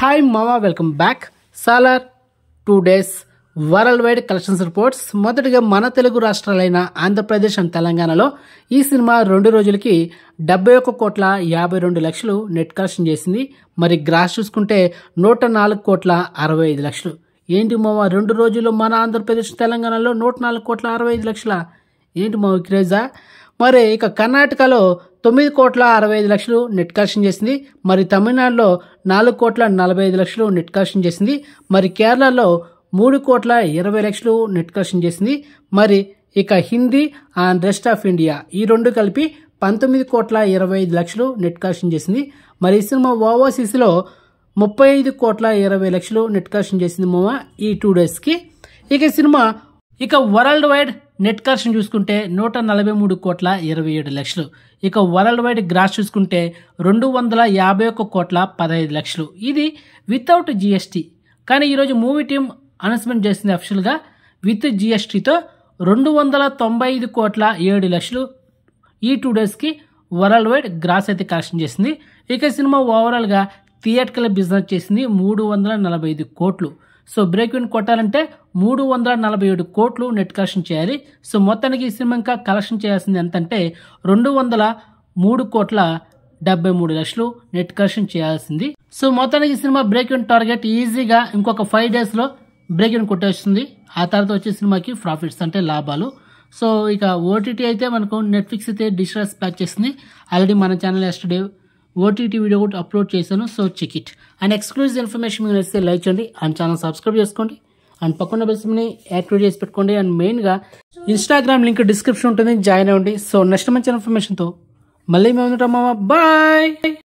Hi మామా, welcome back. Salaar 2 days world wide collections reports. మొదటిగా మన తెలుగు రాష్ట్రాలైన ఆంధ్రప్రదేశ్ అండ్ తెలంగాణలో ఈ సినిమా 2 రోజులకి 71,52,00,000 నెట్ కలెక్షన్ చేసింది. మరి గ్రాస్ చూసుకుంటే 104,65,00,000. ఏంటి మామా 2 రోజుల్లో మన ఆంధ్రప్రదేశ్ తెలంగాణలో 104,65,00,000? ఏంటి మామ క్రేజా? మరి ఇక కర్ణాటకలో 9,65,00,000 నెట్ కలెక్షన్ చేసింది. మరి తమిళనాడులో 4,45,00,000 నెట్ కలెక్షన్ చేసింది. మరి కేరళలో 3,20,00,000 నెట్ కలెక్షన్ చేసింది. మరి ఇక Hindi and rest of India ఈ రెండు కలిపి 19,25,00,000 నెట్ కలెక్షన్ చేసింది. మరి ఈ సినిమా ఓవర్సీస్లో 35,20,00,000 నెట్ కలెక్షన్ చేసింది మామ ఈ 2 daysకి. ఇక వరల్డ్ వైడ్ నెట్ కలెక్షన్ చూసుకుంటే 143,27,00,000. ఇక వరల్డ్ వైడ్ గ్రాస్ చూసుకుంటే 251,15,00,000. ఇది వితౌట్ జిఎస్టీ. కానీ ఈరోజు మూవీ టీం అనౌన్స్మెంట్ చేసింది అఫిషియల్గా విత్ జిఎస్టీతో 295,07,00,000 ఈ 2 daysకి వరల్డ్ వైడ్ గ్రాస్ అయితే కలెక్షన్ చేసింది. ఇక సినిమా ఓవరాల్గా థియేటర్కల్ బిజినెస్ చేసింది 345 కోట్లు. సో బ్రేక్ ఈవెన్ కొట్టాలంటే 347 కోట్లు నెట్ కలెక్షన్ చేయాలి. సో మొత్తానికి ఈ సినిమా ఇంకా కలెక్షన్ చేయాల్సింది ఎంతంటే 203,73,00,000 నెట్ కలెక్షన్ చేయాల్సింది. సో మొత్తానికి ఈ సినిమా బ్రేక్ ఈవెన్ టార్గెట్ ఈజీగా ఇంకొక 5 daysలో బ్రేక్ ఈవెన్ కొట్టేస్తుంది. ఆ తర్వాత వచ్చే సినిమాకి ప్రాఫిట్స్ అంటే లాభాలు. సో ఇక ఓటీటీ అయితే మనకు నెట్ఫ్లిక్స్ అయితే డిష్ ప్యాక్ చేసింది. ఆల్రెడీ మన ఛానల్ ఎస్టర్డే ఓటీటీ వీడియో కూడా అప్లోడ్ చేశాను. So check it. And exclusive information మీరు వస్తే లైక్ చేయండి అండ్ ఛానల్ సబ్స్క్రైబ్ చేసుకోండి అండ్ పక్కన బెల్ని యాక్టివేట్ చేసి పెట్టుకోండి. అండ్ మెయిన్గా ఇన్స్టాగ్రామ్ లింక్ డిస్క్రిప్షన్ ఉంటుంది, జాయిన్ అవ్వండి. సో నెక్స్ట్ మంచి ఇన్ఫర్మేషన్తో మళ్ళీ మేము ఉంటాం మామ. బాయ్.